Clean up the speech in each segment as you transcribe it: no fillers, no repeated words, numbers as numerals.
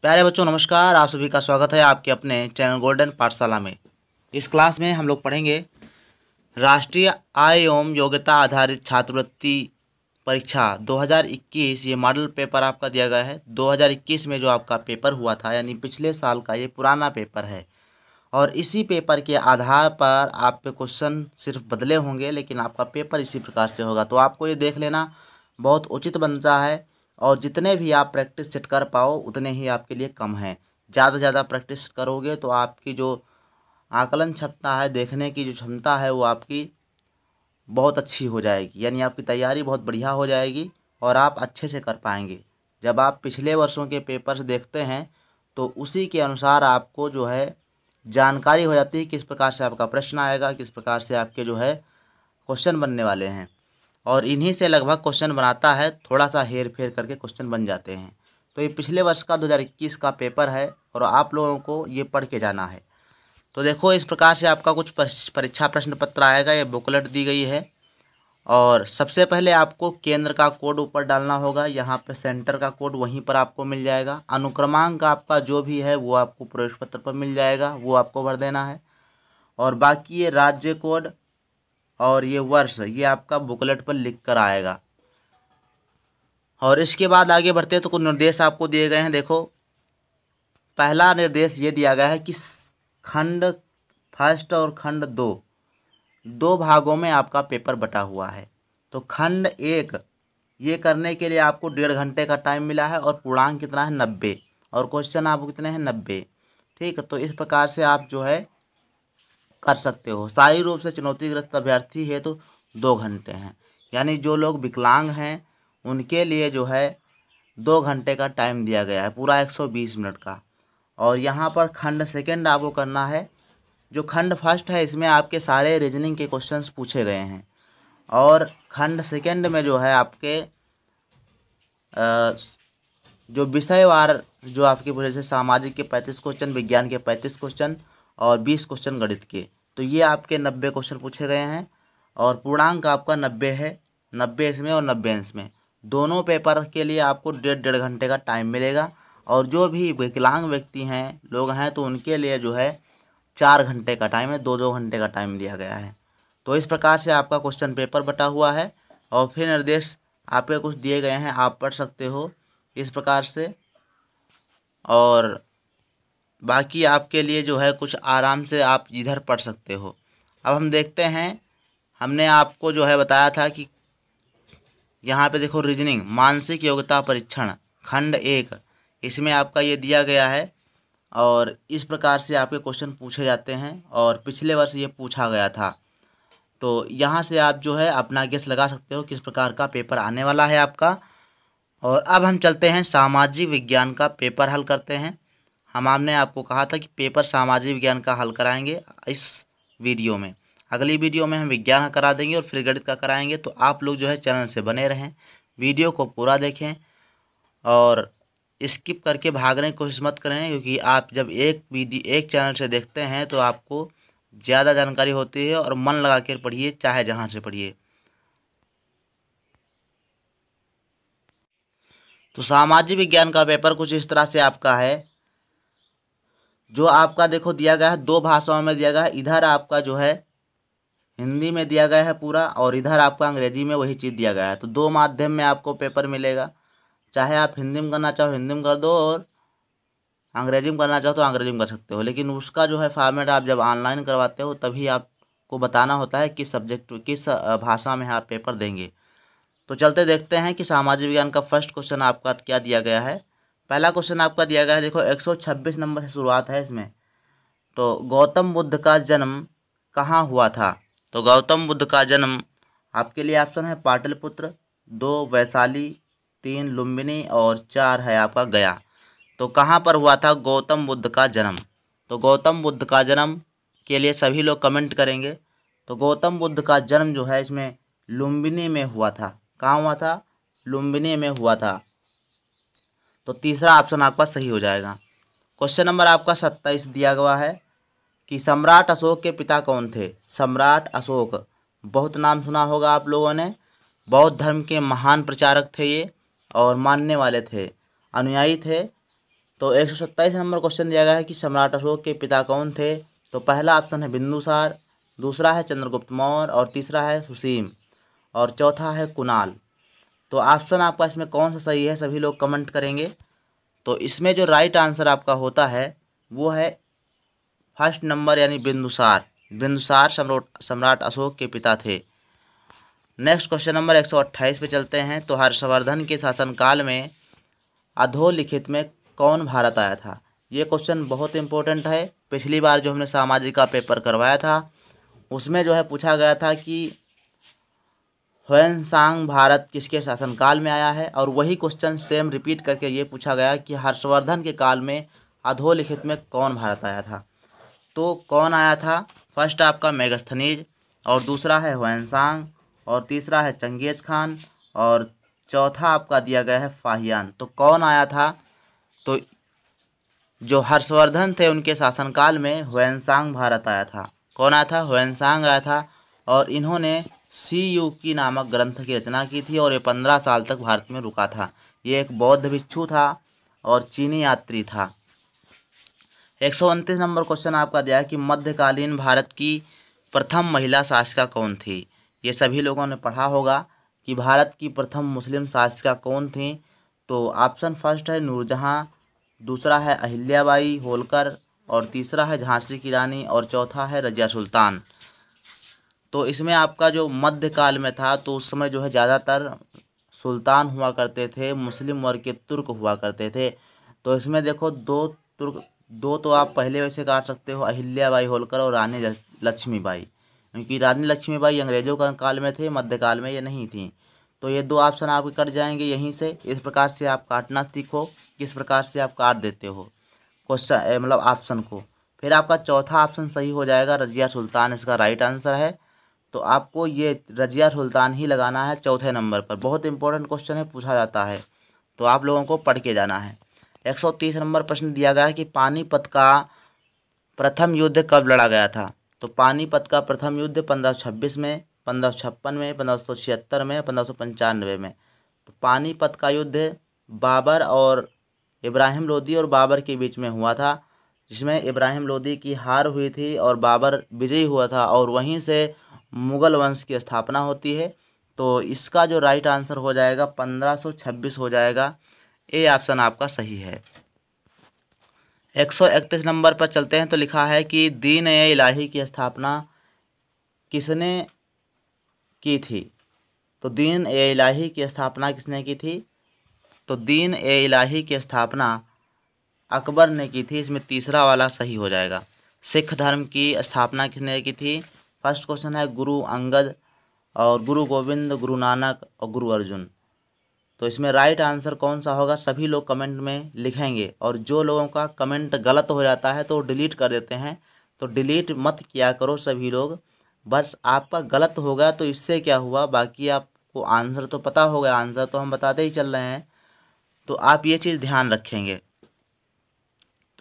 प्यारे बच्चों नमस्कार। आप सभी का स्वागत है आपके अपने चैनल गोल्डन पाठशाला में। इस क्लास में हम लोग पढ़ेंगे राष्ट्रीय आय एवं योग्यता आधारित छात्रवृत्ति परीक्षा 2021। ये मॉडल पेपर आपका दिया गया है 2021 में जो आपका पेपर हुआ था, यानी पिछले साल का ये पुराना पेपर है। और इसी पेपर के आधार पर आप पे क्वेश्चन सिर्फ बदले होंगे, लेकिन आपका पेपर इसी प्रकार से होगा। तो आपको ये देख लेना बहुत उचित बनता है। और जितने भी आप प्रैक्टिस सेट कर पाओ उतने ही आपके लिए कम है। ज़्यादा से ज़्यादा प्रैक्टिस करोगे तो आपकी जो आकलन क्षमता है, देखने की जो क्षमता है, वो आपकी बहुत अच्छी हो जाएगी, यानी आपकी तैयारी बहुत बढ़िया हो जाएगी और आप अच्छे से कर पाएंगे। जब आप पिछले वर्षों के पेपर्स देखते हैं तो उसी के अनुसार आपको जो है जानकारी हो जाती है किस प्रकार से आपका प्रश्न आएगा, किस प्रकार से आपके जो है क्वेश्चन बनने वाले हैं। और इन्हीं से लगभग क्वेश्चन बनाता है, थोड़ा सा हेर फेर करके क्वेश्चन बन जाते हैं। तो ये पिछले वर्ष का 2021 का पेपर है और आप लोगों को ये पढ़ के जाना है। तो देखो, इस प्रकार से आपका कुछ परीक्षा प्रश्न पत्र आएगा। ये बुकलेट दी गई है और सबसे पहले आपको केंद्र का कोड ऊपर डालना होगा। यहाँ पे सेंटर का कोड वहीं पर आपको मिल जाएगा। अनुक्रमांक आपका जो भी है वो आपको प्रवेश पत्र पर मिल जाएगा, वो आपको भर देना है। और बाकी ये राज्य कोड और ये वर्ष ये आपका बुकलेट पर लिख कर आएगा। और इसके बाद आगे बढ़ते हैं तो कुछ निर्देश आपको दिए गए हैं। देखो, पहला निर्देश ये दिया गया है कि खंड फर्स्ट और खंड दो भागों में आपका पेपर बटा हुआ है। तो खंड एक ये करने के लिए आपको 1.5 घंटे का टाइम मिला है और पूर्णांक कितना है 90, और क्वेश्चन आपको कितने हैं 90। ठीक है, तो इस प्रकार से आप जो है कर सकते हो। शारीरिक रूप से चुनौतीग्रस्त अभ्यर्थी है तो 2 घंटे हैं, यानी जो लोग विकलांग हैं उनके लिए जो है 2 घंटे का टाइम दिया गया है, पूरा 120 मिनट का। और यहाँ पर खंड सेकंड आपको करना है। जो खंड फर्स्ट है इसमें आपके सारे रीजनिंग के क्वेश्चंस पूछे गए हैं, और खंड सेकंड में जो है आपके जो विषयवार जो आपके पूछे, जैसे सामाजिक के 35 क्वेश्चन, विज्ञान के 35 क्वेश्चन और 20 क्वेश्चन गणित के, तो ये आपके 90 क्वेश्चन पूछे गए हैं। और पूर्णांक आपका 90 है, 90 इसमें और 90 इसमें। दोनों पेपर के लिए आपको 1.5 घंटे का टाइम मिलेगा। और जो भी विकलांग व्यक्ति हैं लोग हैं तो उनके लिए जो है 4 घंटे का टाइम है, 2-2 घंटे का टाइम दिया गया है। तो इस प्रकार से आपका क्वेश्चन पेपर बटा हुआ है। और फिर निर्देश आपके कुछ दिए गए हैं, आप पढ़ सकते हो इस प्रकार से। और बाकी आपके लिए जो है कुछ आराम से आप इधर पढ़ सकते हो। अब हम देखते हैं, हमने आपको जो है बताया था कि यहाँ पे देखो रीजनिंग मानसिक योग्यता परीक्षण खंड 1, इसमें आपका ये दिया गया है और इस प्रकार से आपके क्वेश्चन पूछे जाते हैं और पिछले वर्ष ये पूछा गया था। तो यहाँ से आप जो है अपना गेस लगा सकते हो किस प्रकार का पेपर आने वाला है आपका। और अब हम चलते हैं सामाजिक विज्ञान का पेपर हल करते हैं। हमने आपको कहा था कि पेपर सामाजिक विज्ञान का हल कराएंगे इस वीडियो में। अगली वीडियो में हम विज्ञान का करा देंगे और फिर गणित का कराएंगे। तो आप लोग जो है चैनल से बने रहें, वीडियो को पूरा देखें और स्किप करके भागने की कोशिश मत करें, क्योंकि आप जब एक चैनल से देखते हैं तो आपको ज़्यादा जानकारी होती है। और मन लगा कर पढ़िए, चाहे जहाँ से पढ़िए। तो सामाजिक विज्ञान का पेपर कुछ इस तरह से आपका है। जो आपका देखो दिया गया है 2 भाषाओं में दिया गया है। इधर आपका जो है हिंदी में दिया गया है पूरा, और इधर आपका अंग्रेजी में वही चीज़ दिया गया है। तो 2 माध्यम में आपको पेपर मिलेगा, चाहे आप हिंदी में करना चाहो हिंदी में कर दो और अंग्रेजी में करना चाहो तो अंग्रेजी में कर सकते हो। लेकिन उसका जो है फॉर्मेट आप जब ऑनलाइन करवाते हो तभी आपको बताना होता है किस सब्जेक्ट किस भाषा में आप पेपर देंगे। तो चलते देखते हैं कि सामाजिक विज्ञान का फर्स्ट क्वेश्चन आपका क्या दिया गया है। पहला क्वेश्चन आपका दिया गया है, देखो 126 नंबर से शुरुआत है इसमें। तो गौतम बुद्ध का जन्म कहाँ हुआ था? तो गौतम बुद्ध का जन्म आपके लिए ऑप्शन है पाटलिपुत्र, 2 वैशाली, 3 लुम्बिनी और 4 है आपका गया। तो कहाँ पर हुआ था गौतम बुद्ध का जन्म? तो गौतम बुद्ध का जन्म के लिए सभी लोग कमेंट करेंगे। तो गौतम बुद्ध का जन्म जो है इसमें लुम्बिनी में हुआ था। कहाँ हुआ था? लुम्बिनी में हुआ था। तो तीसरा ऑप्शन आपका सही हो जाएगा। क्वेश्चन नंबर आपका 27 दिया गया है कि सम्राट अशोक के पिता कौन थे? सम्राट अशोक, बहुत नाम सुना होगा आप लोगों ने। बौद्ध धर्म के महान प्रचारक थे ये और मानने वाले थे, अनुयायी थे। तो 127 नंबर क्वेश्चन दिया गया है कि सम्राट अशोक के पिता कौन थे। तो पहला ऑप्शन है बिंदुसार, दूसरा है चंद्रगुप्त मौर्य और तीसरा है सुसीम और चौथा है कुणाल। तो ऑप्शन आपका इसमें कौन सा सही है, सभी लोग कमेंट करेंगे। तो इसमें जो राइट आंसर आपका होता है वो है फर्स्ट नंबर यानी बिंदुसार। बिंदुसार सम्राट अशोक के पिता थे। नेक्स्ट क्वेश्चन नंबर 128 पे चलते हैं। तो हर्षवर्धन के शासनकाल में अधोलिखित में कौन भारत आया था। ये क्वेश्चन बहुत इंपॉर्टेंट है। पिछली बार जो हमने सामाजिक का पेपर करवाया था उसमें जो है पूछा गया था कि ह्वेनसांग भारत किसके शासनकाल में आया है, और वही क्वेश्चन सेम रिपीट करके ये पूछा गया कि हर्षवर्धन के काल में अधोलिखित में कौन भारत आया था। तो कौन आया था, फर्स्ट आपका मेगस्थनीज और दूसरा है ह्वेनसांग और तीसरा है चंगेज खान और चौथा आपका दिया गया है फाहियान। तो कौन आया था, तो जो हर्षवर्धन थे उनके शासनकाल में ह्वेनसांग भारत आया था। कौन आया था, ह्वेनसांग आया था। और इन्होंने सी यू की नामक ग्रंथ की रचना की थी और ये 15 साल तक भारत में रुका था। ये एक बौद्ध भिक्षु था और चीनी यात्री था। 129 नंबर क्वेश्चन आपका दिया है कि मध्यकालीन भारत की प्रथम महिला शासिका कौन थी। ये सभी लोगों ने पढ़ा होगा कि भारत की प्रथम मुस्लिम शासिका कौन थी। तो ऑप्शन फर्स्ट है नूरजहां, दूसरा है अहिल्याबाई होलकर और तीसरा है झांसी की रानी और चौथा है रजिया सुल्तान। तो इसमें आपका जो मध्यकाल में था तो उस समय जो है ज़्यादातर सुल्तान हुआ करते थे, मुस्लिम वर्ग के तुर्क हुआ करते थे। तो इसमें देखो दो तो आप पहले वैसे काट सकते हो, अहिल्याबाई होलकर और रानी लक्ष्मीबाई, क्योंकि रानी लक्ष्मीबाई अंग्रेजों का काल में थे, मध्यकाल में ये नहीं थी। तो ये दो ऑप्शन आपके कट जाएंगे यहीं से। इस प्रकार से आप काटना सीखो, किस प्रकार से आप काट देते हो क्वेश्चन मतलब ऑप्शन को। फिर आपका चौथा ऑप्शन सही हो जाएगा, रजिया सुल्तान इसका राइट आंसर है। तो आपको ये रजिया सुल्तान ही लगाना है चौथे नंबर पर। बहुत इंपॉर्टेंट क्वेश्चन है, पूछा जाता है, तो आप लोगों को पढ़ के जाना है। 130 नंबर प्रश्न दिया गया है कि पानीपत का प्रथम युद्ध कब लड़ा गया था। तो पानीपत का प्रथम युद्ध 1526 में, 1556 में, 1576 में, 1595 में। तो पानीपत का युद्ध बाबर और इब्राहिम लोदी और बाबर के बीच में हुआ था, जिसमें इब्राहिम लोदी की हार हुई थी और बाबर विजयी हुआ था और वहीं से मुगल वंश की स्थापना होती है। तो इसका जो राइट आंसर हो जाएगा 1526 हो जाएगा। ए ऑप्शन आपका सही है। 131 नंबर पर चलते हैं। तो लिखा है कि दीन ए इलाही की स्थापना किसने की थी। तो दीन ए इलाही की स्थापना किसने की थी। तो दीन ए इलाही की स्थापना अकबर ने की थी। इसमें तीसरा वाला सही हो जाएगा। सिख धर्म की स्थापना किसने की थी। फर्स्ट क्वेश्चन है गुरु अंगद और गुरु गोविंद, गुरु नानक और गुरु अर्जुन। तो इसमें राइट आंसर कौन सा होगा, सभी लोग कमेंट में लिखेंगे। और जो लोगों का कमेंट गलत हो जाता है तो डिलीट कर देते हैं, तो डिलीट मत किया करो सभी लोग। बस आपका गलत होगा तो इससे क्या हुआ, बाकी आपको आंसर तो पता होगा, आंसर तो हम बताते ही चल रहे हैं। तो आप ये चीज़ ध्यान रखेंगे।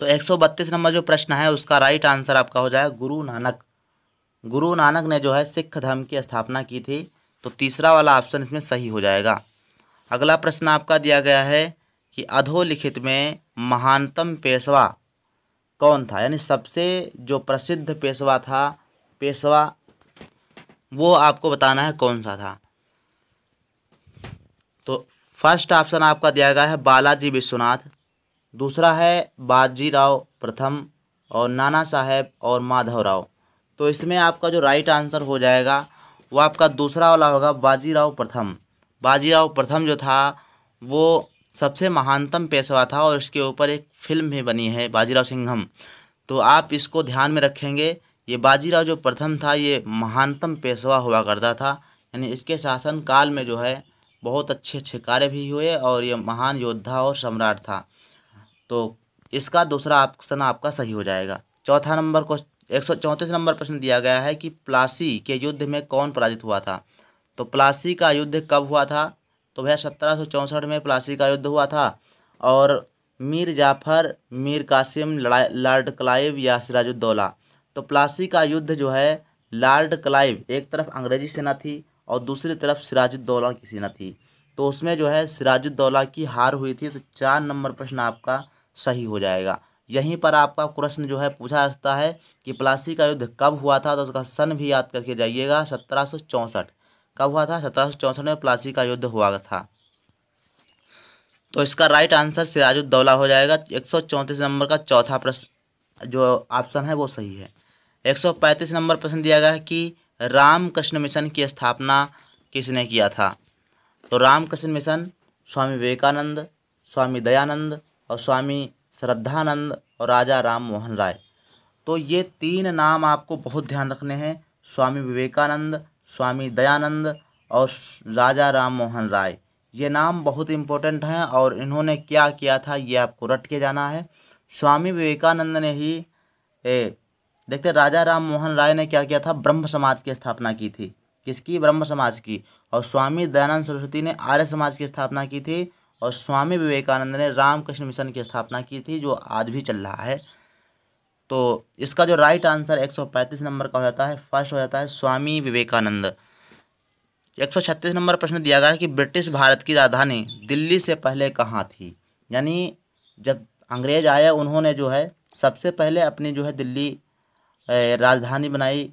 तो 132 नंबर जो प्रश्न है उसका राइट आंसर आपका हो जाएगा गुरु नानक। गुरु नानक ने जो है सिख धर्म की स्थापना की थी। तो तीसरा वाला ऑप्शन इसमें सही हो जाएगा। अगला प्रश्न आपका दिया गया है कि अधोलिखित में महानतम पेशवा कौन था, यानी सबसे जो प्रसिद्ध पेशवा वो आपको बताना है कौन सा था। तो फर्स्ट ऑप्शन आपका दिया गया है बालाजी विश्वनाथ, दूसरा है बाजीराव प्रथम और नाना साहेब और माधवराव। तो इसमें आपका जो राइट आंसर हो जाएगा वो आपका दूसरा वाला होगा, बाजीराव प्रथम। बाजीराव प्रथम जो था वो सबसे महानतम पेशवा था और इसके ऊपर एक फिल्म भी बनी है, बाजीराव सिंघम। तो आप इसको ध्यान में रखेंगे। ये बाजीराव जो प्रथम था ये महानतम पेशवा हुआ करता था, यानी इसके शासन काल में जो है बहुत अच्छे अच्छे कार्य भी हुए और ये महान योद्धा और सम्राट था। तो इसका दूसरा ऑप्शन आपका सही हो जाएगा। चौथा नंबर को 134 नंबर प्रश्न दिया गया है कि प्लासी के युद्ध में कौन पराजित हुआ था। तो प्लासी का युद्ध कब हुआ था। तो भैया 1764 में प्लासी का युद्ध हुआ था और मीर जाफ़र, मीर कासिम, लॉर्ड क्लाइव या सिराजुद्दौला। तो प्लासी का युद्ध जो है लॉर्ड क्लाइव, एक तरफ अंग्रेजी सेना थी और दूसरी तरफ सिराजुद्दौला की सेना थी। तो उसमें जो है सिराजुद्दौला की हार हुई थी। तो 4 नंबर प्रश्न आपका सही हो जाएगा। यहीं पर आपका प्रश्न जो है पूछा जाता है कि प्लासी का युद्ध कब हुआ था, तो उसका सन भी याद करके जाइएगा, 1764। कब हुआ था? 1764 में प्लासी का युद्ध हुआ था। तो इसका राइट आंसर सिराजुद्दौला हो जाएगा। 134 नंबर का चौथा प्रश्न जो ऑप्शन है वो सही है। 135 नंबर प्रश्न दिया गया है कि रामकृष्ण मिशन की स्थापना किसने किया था? तो रामकृष्ण मिशन स्वामी विवेकानंद, स्वामी दयानंद और स्वामी श्रद्धानंद और राजा राम मोहन राय। तो ये तीन नाम आपको बहुत ध्यान रखने हैं, स्वामी विवेकानंद, स्वामी दयानंद और राजा राम मोहन राय। ये नाम बहुत इम्पोर्टेंट हैं और इन्होंने क्या किया था ये आपको रट के जाना है। स्वामी विवेकानंद ने ही देखते राजा राम मोहन राय ने क्या किया था? ब्रह्म समाज की स्थापना की थी। किसकी? ब्रह्म समाज की। और स्वामी दयानंद सरस्वती ने आर्य समाज की स्थापना की थी और स्वामी विवेकानंद ने रामकृष्ण मिशन की स्थापना की थी, जो आज भी चल रहा है। तो इसका जो राइट आंसर 135 नंबर का हो जाता है, फर्स्ट हो जाता है स्वामी विवेकानंद। 136 नंबर प्रश्न दिया गया है कि ब्रिटिश भारत की राजधानी दिल्ली से पहले कहाँ थी? यानी जब अंग्रेज आए उन्होंने जो है सबसे पहले अपनी जो है दिल्ली राजधानी बनाई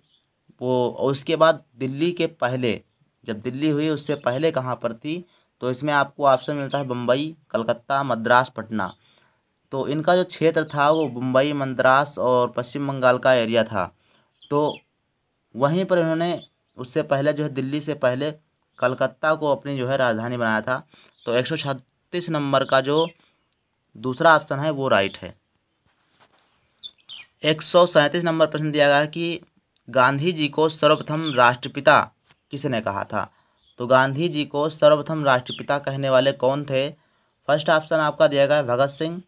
वो, और उसके बाद दिल्ली के पहले जब दिल्ली हुई उससे पहले कहाँ पर थी? तो इसमें आपको ऑप्शन मिलता है बम्बई, कलकत्ता, मद्रास, पटना। तो इनका जो क्षेत्र था वो मुंबई, मद्रास और पश्चिम बंगाल का एरिया था। तो वहीं पर इन्होंने उससे पहले जो है दिल्ली से पहले कलकत्ता को अपनी जो है राजधानी बनाया था। तो 136 नंबर का जो दूसरा ऑप्शन है वो राइट है। 137 नंबर प्रश्न दिया गया है कि गांधी जी को सर्वप्रथम राष्ट्रपिता किसने कहा था? तो गांधी जी को सर्वप्रथम राष्ट्रपिता कहने वाले कौन थे? फर्स्ट ऑप्शन आपका दिया गया है भगत सिंह,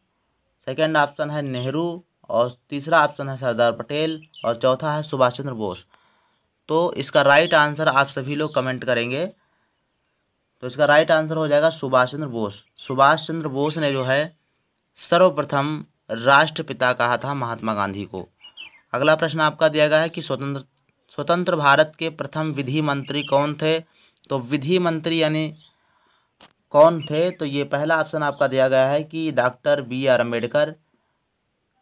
सेकेंड ऑप्शन है नेहरू और तीसरा ऑप्शन है सरदार पटेल और चौथा है सुभाष चंद्र बोस। तो इसका राइट आंसर आप सभी लोग कमेंट करेंगे। तो इसका राइट आंसर हो जाएगा सुभाष चंद्र बोस। सुभाष चंद्र बोस ने जो है सर्वप्रथम राष्ट्रपिता कहा था महात्मा गांधी को। अगला प्रश्न आपका दिया गया है कि स्वतंत्र भारत के प्रथम विधि मंत्री कौन थे? तो विधि मंत्री यानी कौन थे? तो ये पहला ऑप्शन आपका दिया गया है कि डॉक्टर BR अम्बेडकर,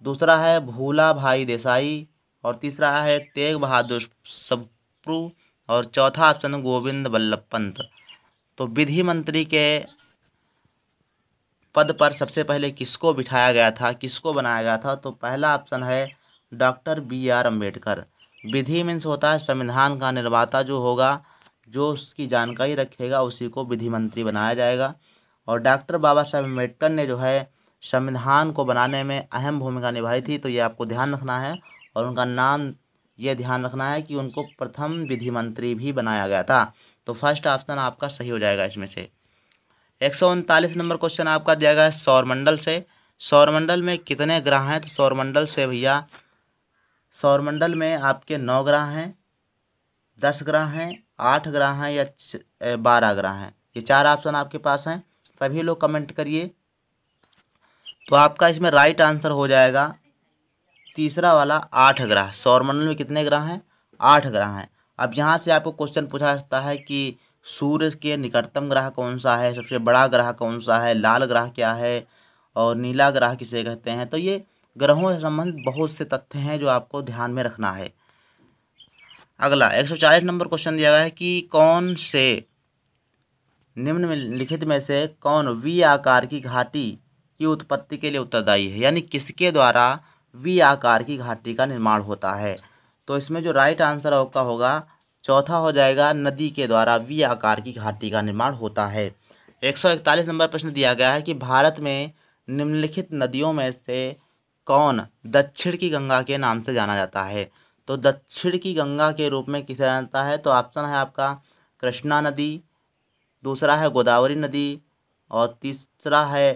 दूसरा है भूला भाई देसाई और तीसरा है तेग बहादुर सप्रू और चौथा ऑप्शन गोविंद बल्लभ पंत। तो विधि मंत्री के पद पर सबसे पहले किसको बिठाया गया था, किसको बनाया गया था? तो पहला ऑप्शन है डॉक्टर BR अम्बेडकर। विधि मीन्स होता है संविधान का निर्माता जो होगा, जो उसकी जानकारी रखेगा उसी को विधि मंत्री बनाया जाएगा। और डॉक्टर बाबा साहेब अम्बेडकर ने जो है संविधान को बनाने में अहम भूमिका निभाई थी। तो ये आपको ध्यान रखना है और उनका नाम ये ध्यान रखना है कि उनको प्रथम विधि मंत्री भी बनाया गया था। तो फर्स्ट ऑप्शन आपका सही हो जाएगा इसमें से। 139 नंबर क्वेश्चन आपका दिया गया है सौरमंडल से। सौरमंडल में कितने ग्रह हैं? तो सौरमंडल से भैया सौरमंडल में आपके 9 ग्रह हैं, 10 ग्रह हैं, 8 ग्रह हैं या 12 ग्रह हैं। ये 4 ऑप्शन आपके पास हैं, सभी लोग कमेंट करिए। तो आपका इसमें राइट आंसर हो जाएगा तीसरा वाला 8 ग्रह। सौरमंडल में कितने ग्रह हैं? 8 ग्रह हैं। अब यहाँ से आपको क्वेश्चन पूछा जाता है कि सूर्य के निकटतम ग्रह कौन सा है, सबसे बड़ा ग्रह कौन सा है, लाल ग्रह क्या है और नीला ग्रह किसे कहते हैं। तो ये ग्रहों से संबंधित बहुत से तथ्य हैं जो आपको ध्यान में रखना है। अगला 140 नंबर क्वेश्चन दिया गया है कि कौन से निम्नलिखित में से कौन वी आकार की घाटी की उत्पत्ति के लिए उत्तरदायी है? यानी किसके द्वारा वी आकार की घाटी का निर्माण होता है? तो इसमें जो राइट आंसर आपका होगा चौथा हो जाएगा, नदी के द्वारा वी आकार की घाटी का निर्माण होता है। 141 नंबर प्रश्न दिया गया है कि भारत में निम्नलिखित नदियों में से कौन दक्षिण की गंगा के नाम से जाना जाता है? तो दक्षिण की गंगा के रूप में किसे जानता है? तो ऑप्शन है आपका कृष्णा नदी, दूसरा है गोदावरी नदी और तीसरा है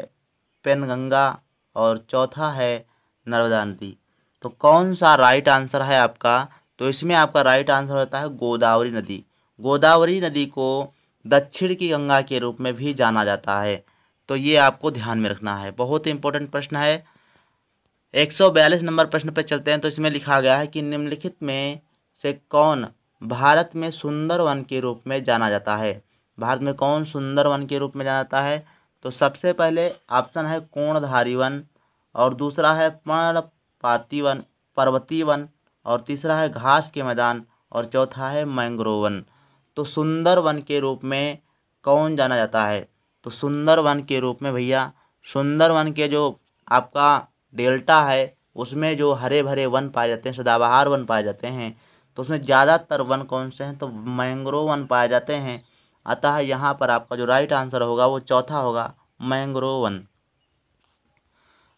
पेनगंगा और चौथा है नर्मदा नदी। तो कौन सा राइट आंसर है आपका? तो इसमें आपका राइट आंसर होता है गोदावरी नदी। गोदावरी नदी को दक्षिण की गंगा के रूप में भी जाना जाता है। तो ये आपको ध्यान में रखना है, बहुत इंपॉर्टेंट प्रश्न है। 142 नंबर प्रश्न पर चलते हैं। तो इसमें लिखा गया है कि निम्नलिखित में से कौन भारत में सुंदर वन के रूप में जाना जाता है? भारत में कौन सुंदर वन के रूप में जाना जाता है? तो सबसे पहले ऑप्शन है कोणधारी वन और दूसरा है पर्णपाती वन, पर्वतीय वन, और तीसरा है घास के मैदान, और चौथा है मैंग्रोव वन। तो सुंदर वन के रूप में कौन जाना जाता है? तो सुंदर वन के रूप में भैया, सुंदर वन के जो आपका डेल्टा है उसमें जो हरे भरे वन पाए जाते हैं, सदाबहार वन पाए जाते हैं, तो उसमें ज़्यादातर वन कौन से हैं? तो मैंग्रोव वन पाए जाते हैं। अतः यहाँ पर आपका जो राइट आंसर होगा वो चौथा होगा, मैंग्रोव वन।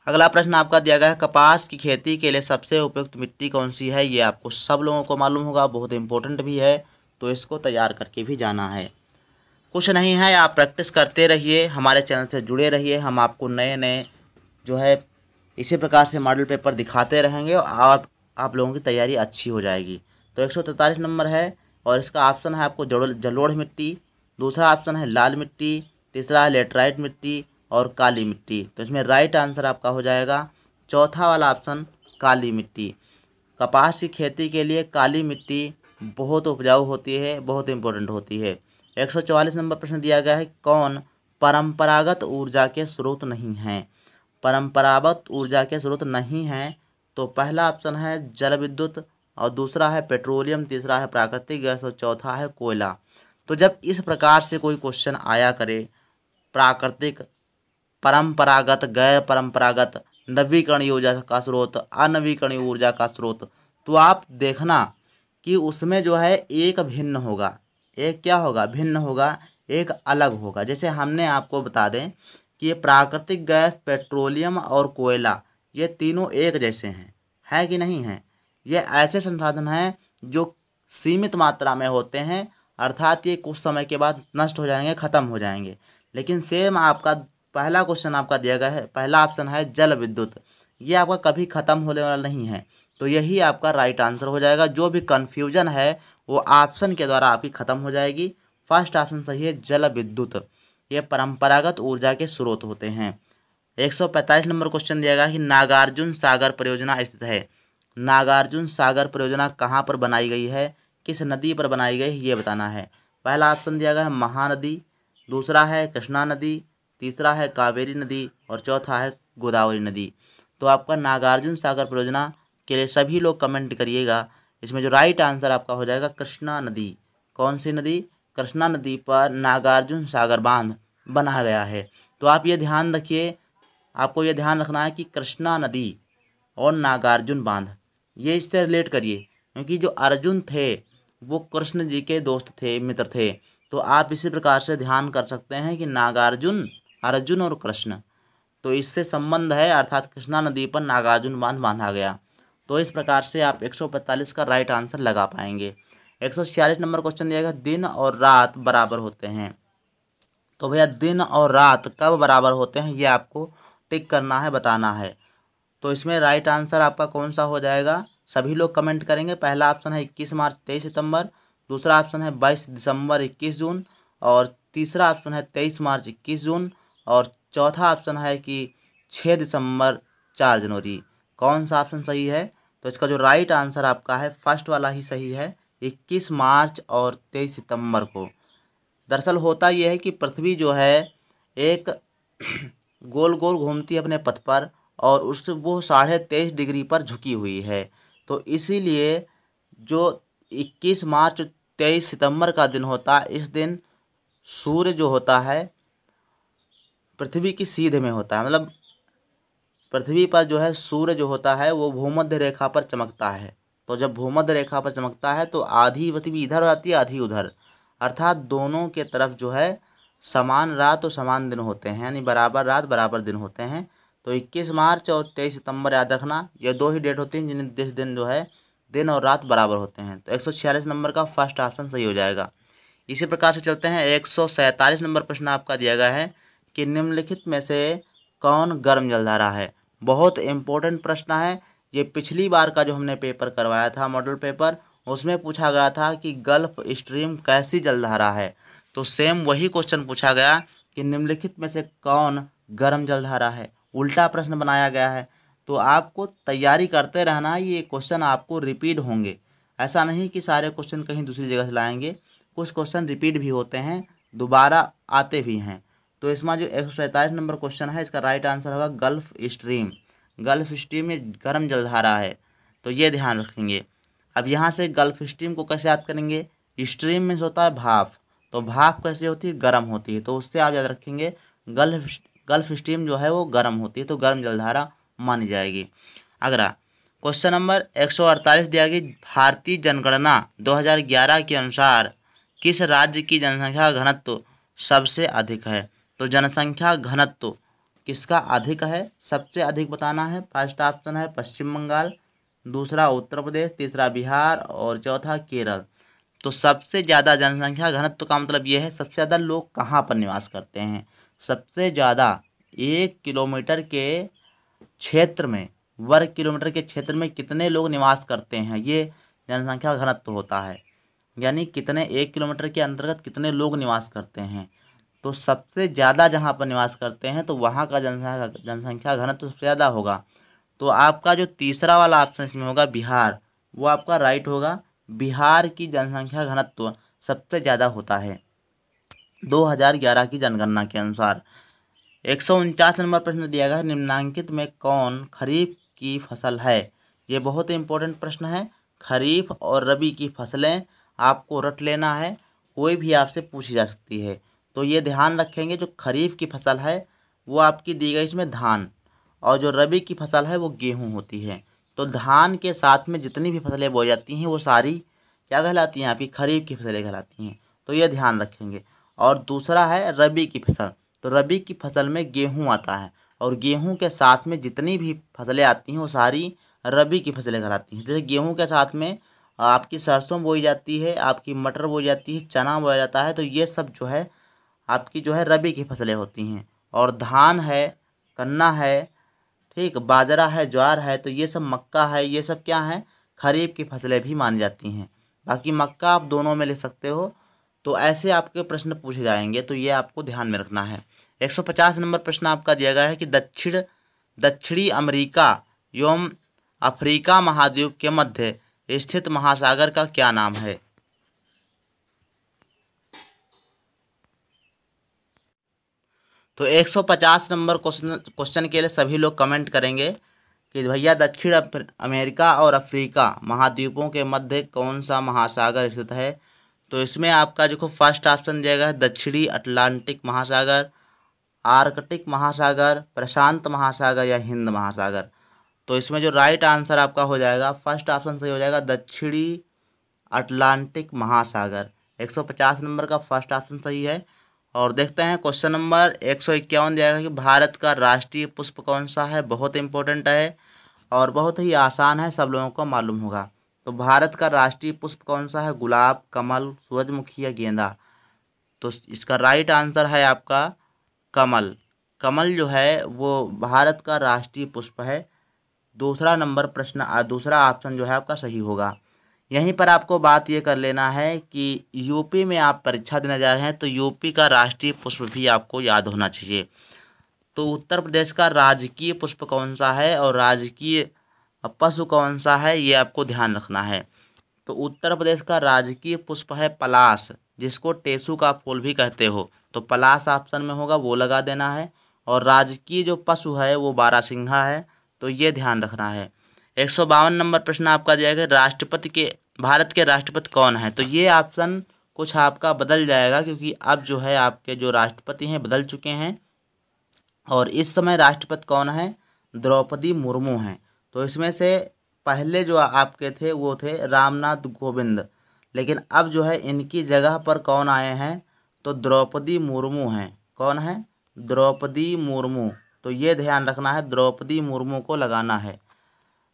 अगला प्रश्न आपका दिया गया है, कपास की खेती के लिए सबसे उपयुक्त मिट्टी कौन सी है? ये आपको सब लोगों को मालूम होगा, बहुत इंपॉर्टेंट भी है, तो इसको तैयार करके भी जाना है। कुछ नहीं है, आप प्रैक्टिस करते रहिए, हमारे चैनल से जुड़े रहिए, हम आपको नए नए जो है इसी प्रकार से मॉडल पेपर दिखाते रहेंगे और आप लोगों की तैयारी अच्छी हो जाएगी। तो 143 नंबर है और इसका ऑप्शन है आपको जलोढ़ मिट्टी, दूसरा ऑप्शन है लाल मिट्टी, तीसरा है लेटराइट मिट्टी और काली मिट्टी। तो इसमें राइट आंसर आपका हो जाएगा चौथा वाला ऑप्शन, काली मिट्टी। कपास की खेती के लिए काली मिट्टी बहुत उपजाऊ होती है, बहुत इम्पोर्टेंट होती है। 144 नंबर प्रश्न दिया गया है, कौन परंपरागत ऊर्जा के स्रोत नहीं हैं? परंपरागत ऊर्जा के स्रोत नहीं हैं, तो पहला ऑप्शन है जल विद्युत, और दूसरा है पेट्रोलियम, तीसरा है प्राकृतिक गैस और चौथा है कोयला। तो जब इस प्रकार से कोई क्वेश्चन आया करे, प्राकृतिक, परंपरागत, गैर परंपरागत, नवीकरणीय ऊर्जा का स्रोत, अनवीकरणीय ऊर्जा का स्रोत, तो आप देखना कि उसमें जो है एक भिन्न होगा, एक क्या होगा? भिन्न होगा, एक अलग होगा। जैसे हमने आपको बता दें कि ये प्राकृतिक गैस, पेट्रोलियम और कोयला, ये तीनों एक जैसे हैं, है कि नहीं है? ये ऐसे संसाधन हैं जो सीमित मात्रा में होते हैं, अर्थात ये कुछ समय के बाद नष्ट हो जाएंगे, ख़त्म हो जाएंगे। लेकिन सेम आपका पहला क्वेश्चन आपका दिया गया है, पहला ऑप्शन है जल विद्युत, ये आपका कभी ख़त्म होने वाला नहीं है, तो यही आपका राइट आंसर हो जाएगा। जो भी कन्फ्यूजन है वो ऑप्शन के द्वारा आपकी ख़त्म हो जाएगी। फर्स्ट ऑप्शन सही है, जल विद्युत, ये परंपरागत ऊर्जा के स्रोत होते हैं। 145 नंबर क्वेश्चन दिया गया कि नागार्जुन सागर परियोजना स्थित है। नागार्जुन सागर परियोजना कहाँ पर बनाई गई है, किस नदी पर बनाई गई, ये बताना है। पहला ऑप्शन दिया गया है महानदी, दूसरा है कृष्णा नदी, तीसरा है कावेरी नदी और चौथा है गोदावरी नदी। तो आपका नागार्जुन सागर परियोजना के लिए सभी लोग कमेंट करिएगा। इसमें जो राइट आंसर आपका हो जाएगा कृष्णा नदी। कौन सी नदी? कृष्णा नदी पर नागार्जुन सागर बांध बना गया है। तो आप ये ध्यान रखिए, आपको ये ध्यान रखना है कि कृष्णा नदी और नागार्जुन बांध, ये इससे रिलेट करिए, क्योंकि जो अर्जुन थे वो कृष्ण जी के दोस्त थे, मित्र थे। तो आप इसी प्रकार से ध्यान कर सकते हैं कि नागार्जुन, अर्जुन और कृष्ण, तो इससे संबंध है, अर्थात कृष्णा नदी पर नागार्जुन बांध बांधा गया। तो इस प्रकार से आप 145 का राइट आंसर लगा पाएंगे। 146 नंबर क्वेश्चन दिया गया, दिन और रात बराबर होते हैं। तो भैया दिन और रात कब बराबर होते हैं ये आपको टिक करना है, बताना है। तो इसमें राइट आंसर आपका कौन सा हो जाएगा? सभी लोग कमेंट करेंगे। पहला ऑप्शन है 21 मार्च 23 सितंबर, दूसरा ऑप्शन है 22 दिसंबर 21 जून, और तीसरा ऑप्शन है 23 मार्च 21 जून, और चौथा ऑप्शन है कि 6 दिसंबर 4 जनवरी। कौन सा ऑप्शन सही है? तो इसका जो राइट आंसर आपका है फर्स्ट वाला ही सही है, 21 मार्च और 23 सितंबर को। दरअसल होता यह है कि पृथ्वी जो है एक गोल गोल घूमती है अपने पथ पर, और उस वो 23.5 डिग्री पर झुकी हुई है। तो इसीलिए जो 21 मार्च 23 सितंबर का दिन होता है, इस दिन सूर्य जो होता है पृथ्वी की सीधे में होता है, मतलब पृथ्वी पर जो है सूर्य जो होता है वो भूमध्य रेखा पर चमकता है। तो जब भूमध्य रेखा पर चमकता है तो आधी पृथ्वी इधर आती है, आधी उधर, अर्थात दोनों के तरफ जो है समान रात और समान दिन होते हैं, यानी बराबर रात बराबर दिन होते हैं। तो 21 मार्च और 23 सितंबर याद रखना, ये दो ही डेट होती हैं जिस दिन जो है दिन और रात बराबर होते हैं। तो 146 नंबर का फर्स्ट ऑप्शन सही हो जाएगा। इसी प्रकार से चलते हैं, 147 नंबर प्रश्न आपका दिया गया है कि निम्नलिखित में से कौन गर्म जलधारा है। बहुत इम्पोर्टेंट प्रश्न है ये, पिछली बार का जो हमने पेपर करवाया था मॉडल पेपर, उसमें पूछा गया था कि गल्फ स्ट्रीम कैसी जलधारा है। तो सेम वही क्वेश्चन पूछा गया कि निम्नलिखित में से कौन गर्म जलधारा है, उल्टा प्रश्न बनाया गया है। तो आपको तैयारी करते रहना, ये क्वेश्चन आपको रिपीट होंगे, ऐसा नहीं कि सारे क्वेश्चन कहीं दूसरी जगह से लाएंगे, कुछ क्वेश्चन रिपीट भी होते हैं, दोबारा आते भी हैं। तो इसमें जो 147 नंबर क्वेश्चन है इसका राइट आंसर होगा गल्फ स्ट्रीम। गल्फ स्ट्रीम में गर्म जलधारा है, तो ये ध्यान रखेंगे। अब यहाँ से गल्फ स्ट्रीम को कैसे याद करेंगे, स्ट्रीम में होता है भाप, तो भाप कैसे होती है, गर्म होती है, तो उससे आप याद रखेंगे गल्फ स्ट्रीम जो है वो गर्म होती है, तो गर्म जलधारा मानी जाएगी। अगला क्वेश्चन नंबर 148 दिया गया, भारतीय जनगणना 2011 के अनुसार किस राज्य की जनसंख्या घनत्व सबसे अधिक है। तो जनसंख्या घनत्व किसका अधिक है, सबसे अधिक बताना है। फर्स्ट ऑप्शन है पश्चिम बंगाल, दूसरा उत्तर प्रदेश, तीसरा बिहार और चौथा केरल। तो सबसे ज़्यादा जनसंख्या घनत्व का मतलब ये है सबसे ज़्यादा लोग कहाँ पर निवास करते हैं। सबसे ज़्यादा 1 किलोमीटर के क्षेत्र में, वर्ग किलोमीटर के क्षेत्र में कितने लोग निवास करते हैं, ये जनसंख्या घनत्व होता है। यानी कितने 1 किलोमीटर के अंतर्गत कितने लोग निवास करते हैं। तो सबसे ज़्यादा जहाँ पर निवास करते हैं तो वहाँ का जनसंख्या घनत्व सबसे ज़्यादा होगा। तो आपका जो तीसरा वाला ऑप्शन इसमें होगा बिहार, वो आपका राइट होगा। बिहार की जनसंख्या घनत्व सबसे ज़्यादा होता है 2011 की जनगणना के अनुसार। 149 नंबर प्रश्न दिया गया है, निम्नांकित में कौन खरीफ की फसल है। ये बहुत इंपॉर्टेंट प्रश्न है। खरीफ और रबी की फसलें आपको रट लेना है, कोई भी आपसे पूछी जा सकती है। तो ये ध्यान रखेंगे, जो खरीफ की फसल है वो आपकी दी गई इसमें धान, और जो रबी की फसल है वो गेहूँ होती है। तो धान के साथ में जितनी भी फसलें बोई जाती हैं वो सारी क्या कहलाती हैं, आपकी खरीफ की फसलें कहलाती हैं। तो ये ध्यान रखेंगे। और दूसरा है रबी की फसल, तो रबी की फसल में गेहूँ आता है, और गेहूँ के साथ में जितनी भी फसलें आती हैं वो सारी रबी की फसलें कहलाती हैं। जैसे गेहूँ के साथ में आपकी सरसों बोई जाती है, आपकी मटर बोई जाती है, चना बोया जाता है, तो ये सब जो है आपकी जो है रबी की फसलें होती हैं। और धान है, गन्ना है, ठीक, बाजरा है, ज्वार है, तो ये सब, मक्का है, ये सब क्या है, खरीफ की फसलें भी मानी जाती हैं। बाकी मक्का आप दोनों में ले सकते हो। तो ऐसे आपके प्रश्न पूछे जाएंगे, तो ये आपको ध्यान में रखना है। 150 नंबर प्रश्न आपका दिया गया है कि दक्षिणी अमेरिका एवं अफ्रीका महाद्वीप के मध्य स्थित महासागर का क्या नाम है। तो 150 नंबर क्वेश्चन के लिए सभी लोग कमेंट करेंगे कि भैया दक्षिण अमेरिका और अफ्रीका महाद्वीपों के मध्य कौन सा महासागर स्थित है। तो इसमें आपका जो फर्स्ट ऑप्शन दिया गया है दक्षिणी अटलांटिक महासागर, आर्कटिक महासागर, प्रशांत महासागर या हिंद महासागर। तो इसमें जो राइट आंसर आपका हो जाएगा, फर्स्ट ऑप्शन सही हो जाएगा दक्षिणी अटलांटिक महासागर। 150 नंबर का फर्स्ट ऑप्शन सही है। और देखते हैं क्वेश्चन नंबर 151 दिया कि भारत का राष्ट्रीय पुष्प कौन सा है। बहुत इंपॉर्टेंट है और बहुत ही आसान है, सब लोगों को मालूम होगा। तो भारत का राष्ट्रीय पुष्प कौन सा है, गुलाब, कमल, सूरजमुखी या गेंदा। तो इसका राइट आंसर है आपका कमल। कमल जो है वो भारत का राष्ट्रीय पुष्प है। दूसरा ऑप्शन जो है आपका सही होगा। यहीं पर आपको बात ये कर लेना है कि यूपी में आप परीक्षा देने जा रहे हैं, तो यूपी का राष्ट्रीय पुष्प भी आपको याद होना चाहिए। तो उत्तर प्रदेश का राजकीय पुष्प कौन सा है और राजकीय पशु कौन सा है, ये आपको ध्यान रखना है। तो उत्तर प्रदेश का राजकीय पुष्प है पलाश, जिसको टेसू का फूल भी कहते हो। तो पलाश ऑप्शन में होगा, वो लगा देना है। और राजकीय जो पशु है वो बारहसिंघा है, तो ये ध्यान रखना है। 152 नंबर प्रश्न आपका दिया गया, भारत के राष्ट्रपति कौन है। तो ये ऑप्शन कुछ आपका बदल जाएगा, क्योंकि अब जो है आपके जो राष्ट्रपति हैं बदल चुके हैं। और इस समय राष्ट्रपति कौन है, द्रौपदी मुर्मू हैं। तो इसमें से पहले जो आपके थे वो थे रामनाथ कोविंद, लेकिन अब जो है इनकी जगह पर कौन आए हैं, तो द्रौपदी मुर्मू हैं। कौन है, द्रौपदी मुर्मू। तो ये ध्यान रखना है, द्रौपदी मुर्मू को लगाना है।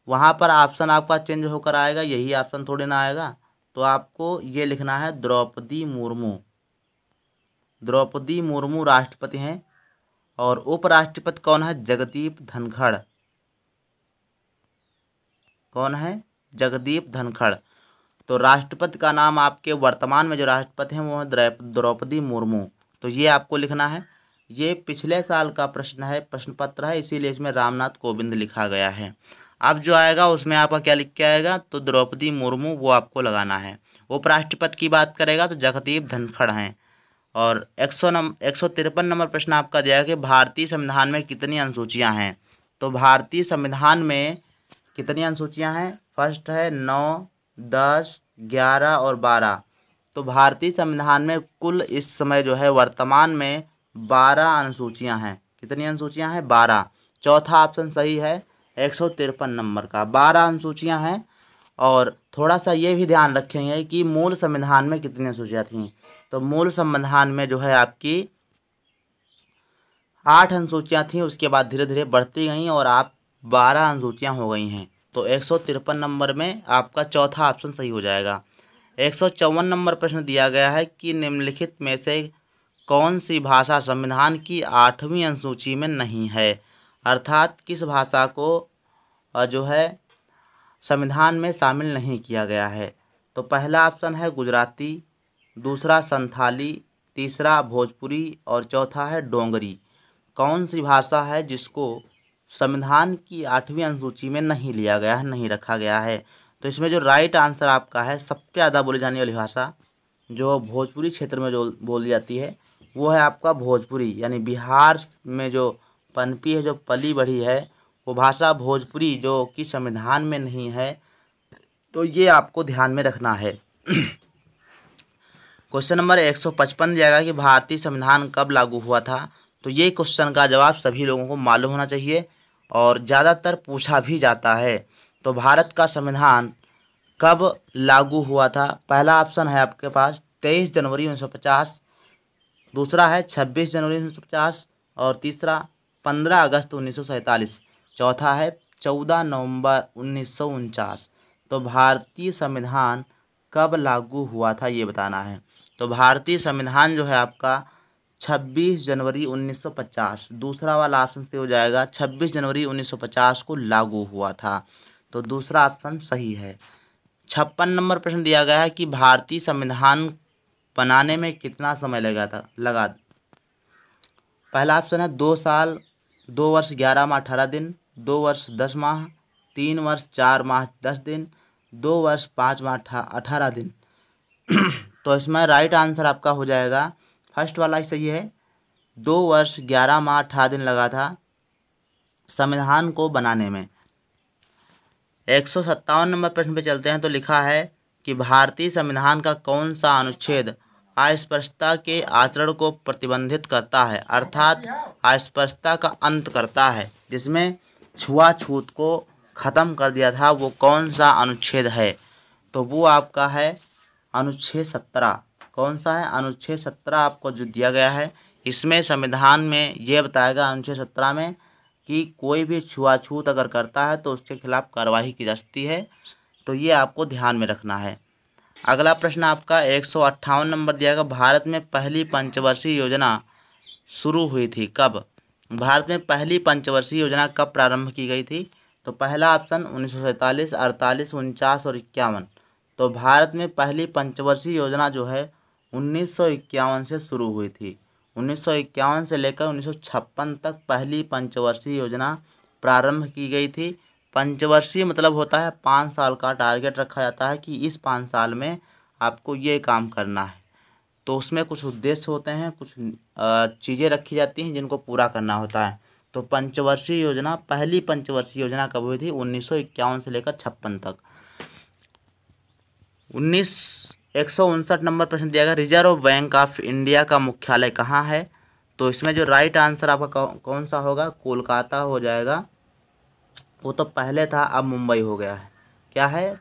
वहाँ पर ऑप्शन आपका चेंज होकर आएगा, यही ऑप्शन थोड़ी ना आएगा। तो आपको ये लिखना है द्रौपदी मुर्मू। द्रौपदी मुर्मू राष्ट्रपति हैं। और उपराष्ट्रपति कौन है, जगदीप धनखड़। कौन है, जगदीप धनखड़। तो राष्ट्रपति का नाम आपके वर्तमान में जो राष्ट्रपति हैं वो है द्रौपदी मुर्मू। तो ये आपको लिखना है। ये पिछले साल का प्रश्न है, प्रश्न पत्र है, इसीलिए इसमें रामनाथ कोविंद लिखा गया है। अब जो आएगा उसमें आपका क्या लिख के आएगा, तो द्रौपदी मुर्मू, वो आपको लगाना है। उपराष्ट्रपति की बात करेगा तो जगदीप धनखड़ हैं। और 153 नंबर प्रश्न आपका दिया है कि भारतीय संविधान में कितनी अनुसूचियां हैं। तो भारतीय संविधान में कितनी अनुसूचियां हैं? फर्स्ट है 9, 10, 11 और 12। तो भारतीय संविधान में कुल इस समय जो है वर्तमान में 12 अनुसूचियां हैं। कितनी अनुसूचियां हैं? 12। चौथा ऑप्शन सही है 153 नंबर का, 12 अनुसूचियां हैं। और थोड़ा सा ये भी ध्यान रखेंगे कि मूल संविधान में कितनी अनुसूचियां थीं। तो मूल संविधान में जो है आपकी 8 अनुसूचियां थीं, उसके बाद धीरे धीरे बढ़ती गईं और आप 12 अनुसूचियां हो गई हैं। तो 153 नंबर में आपका चौथा ऑप्शन सही हो जाएगा। 154 नंबर प्रश्न दिया गया है कि निम्नलिखित में से कौन सी भाषा संविधान की 8वीं अनुसूची में नहीं है? अर्थात किस भाषा को जो है संविधान में शामिल नहीं किया गया है। तो पहला ऑप्शन है गुजराती, दूसरा संथाली, तीसरा भोजपुरी और चौथा है डोंगरी। कौन सी भाषा है जिसको संविधान की 8वीं अनुसूची में नहीं लिया गया है, नहीं रखा गया है? तो इसमें जो राइट आंसर आपका है, सबसे ज़्यादा बोली जाने वाली भाषा जो भोजपुरी क्षेत्र में जो बोली जाती है वो है आपका भोजपुरी। यानी बिहार में जो पनपी है, जो पली बढ़ी है, वो भाषा भोजपुरी जो कि संविधान में नहीं है। तो ये आपको ध्यान में रखना है। क्वेश्चन नंबर 155 दिया गया कि भारतीय संविधान कब लागू हुआ था? तो ये क्वेश्चन का जवाब सभी लोगों को मालूम होना चाहिए और ज़्यादातर पूछा भी जाता है। तो भारत का संविधान कब लागू हुआ था? पहला ऑप्शन है आपके पास 23 जनवरी 1950, दूसरा है 26 जनवरी 1950 और तीसरा 15 अगस्त 1947, चौथा है 14 नवंबर 1949। तो भारतीय संविधान कब लागू हुआ था ये बताना है। तो भारतीय संविधान जो है आपका 26 जनवरी 1950, दूसरा वाला ऑप्शन से हो जाएगा। 26 जनवरी 1950 को लागू हुआ था। तो दूसरा ऑप्शन सही है। 56 नंबर प्रश्न दिया गया है कि भारतीय संविधान बनाने में कितना समय लगा। पहला ऑप्शन है 2 साल, 2 वर्ष 11 माह 18 दिन, 2 वर्ष 10 माह, 3 वर्ष 4 माह 10 दिन, 2 वर्ष 5 माह 18 दिन। तो इसमें राइट आंसर आपका हो जाएगा फर्स्ट वाला ही सही है। 2 वर्ष 11 माह 18 दिन लगा था संविधान को बनाने में। 157 नंबर प्रश्न पे चलते हैं। तो लिखा है कि भारतीय संविधान का कौन सा अनुच्छेद अस्पृश्यता के आचरण को प्रतिबंधित करता है? अर्थात अस्पृश्यता का अंत करता है, जिसमें छुआछूत को ख़त्म कर दिया था। वो कौन सा अनुच्छेद है? तो वो आपका है अनुच्छेद 17। कौन सा है? अनुच्छेद 17 आपको जो दिया गया है, इसमें संविधान में ये बताएगा अनुच्छेद 17 में कि कोई भी छुआछूत अगर करता है तो उसके खिलाफ कार्रवाई की जा सकती है। तो ये आपको ध्यान में रखना है। अगला प्रश्न आपका 158 नंबर दिया गया, भारत में पहली पंचवर्षीय योजना शुरू हुई थी कब? भारत में पहली पंचवर्षीय योजना कब प्रारंभ की गई थी? तो पहला ऑप्शन 1947, 48, 49 और 51। तो भारत में पहली पंचवर्षीय योजना जो है 1951 से शुरू हुई थी। 1951 से लेकर 1956 तक पहली पंचवर्षीय योजना प्रारंभ की गई थी। पंचवर्षीय मतलब होता है 5 साल का टारगेट रखा जाता है कि इस 5 साल में आपको ये काम करना है। तो उसमें कुछ उद्देश्य होते हैं, कुछ चीज़ें रखी जाती हैं जिनको पूरा करना होता है। तो पंचवर्षीय योजना, पहली पंचवर्षीय योजना कब हुई थी? 1951 से लेकर 56 तक। 159 नंबर प्रश्न दिया गया, रिजर्व बैंक ऑफ इंडिया का मुख्यालय कहाँ है? तो इसमें जो राइट आंसर आपका कौन सा होगा? कोलकाता हो जाएगा। वो तो पहले था, अब मुंबई हो गया है। क्या है?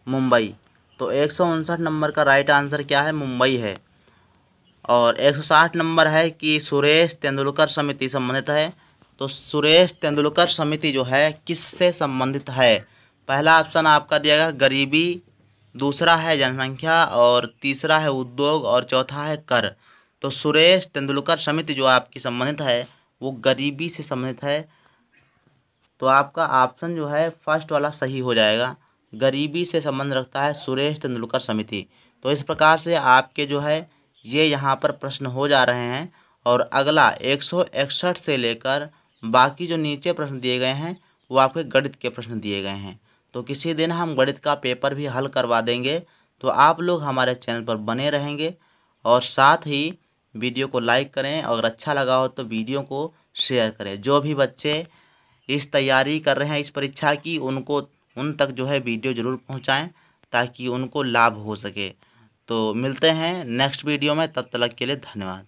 मुंबई। तो 159 नंबर का राइट आंसर क्या है? मुंबई है। और 160 नंबर है कि सुरेश तेंदुलकर समिति संबंधित है। तो सुरेश तेंदुलकर समिति जो है किससे संबंधित है? पहला ऑप्शन आपका दिया गया गरीबी, दूसरा है जनसंख्या और तीसरा है उद्योग और चौथा है कर। तो सुरेश तेंदुलकर समिति जो आपकी संबंधित है वो गरीबी से संबंधित है। तो आपका ऑप्शन जो है फर्स्ट वाला सही हो जाएगा। गरीबी से संबंध रखता है सुरेश तेंदुलकर समिति। तो इस प्रकार से आपके जो है ये यहाँ पर प्रश्न हो जा रहे हैं। और अगला 161 से लेकर बाकी जो नीचे प्रश्न दिए गए हैं वो आपके गणित के प्रश्न दिए गए हैं। तो किसी दिन हम गणित का पेपर भी हल करवा देंगे। तो आप लोग हमारे चैनल पर बने रहेंगे और साथ ही वीडियो को लाइक करें और अच्छा लगा हो तो वीडियो को शेयर करें। जो भी बच्चे इस तैयारी कर रहे हैं इस परीक्षा की, उनको उन तक जो है वीडियो ज़रूर पहुंचाएं ताकि उनको लाभ हो सके। तो मिलते हैं नेक्स्ट वीडियो में, तब तक के लिए धन्यवाद।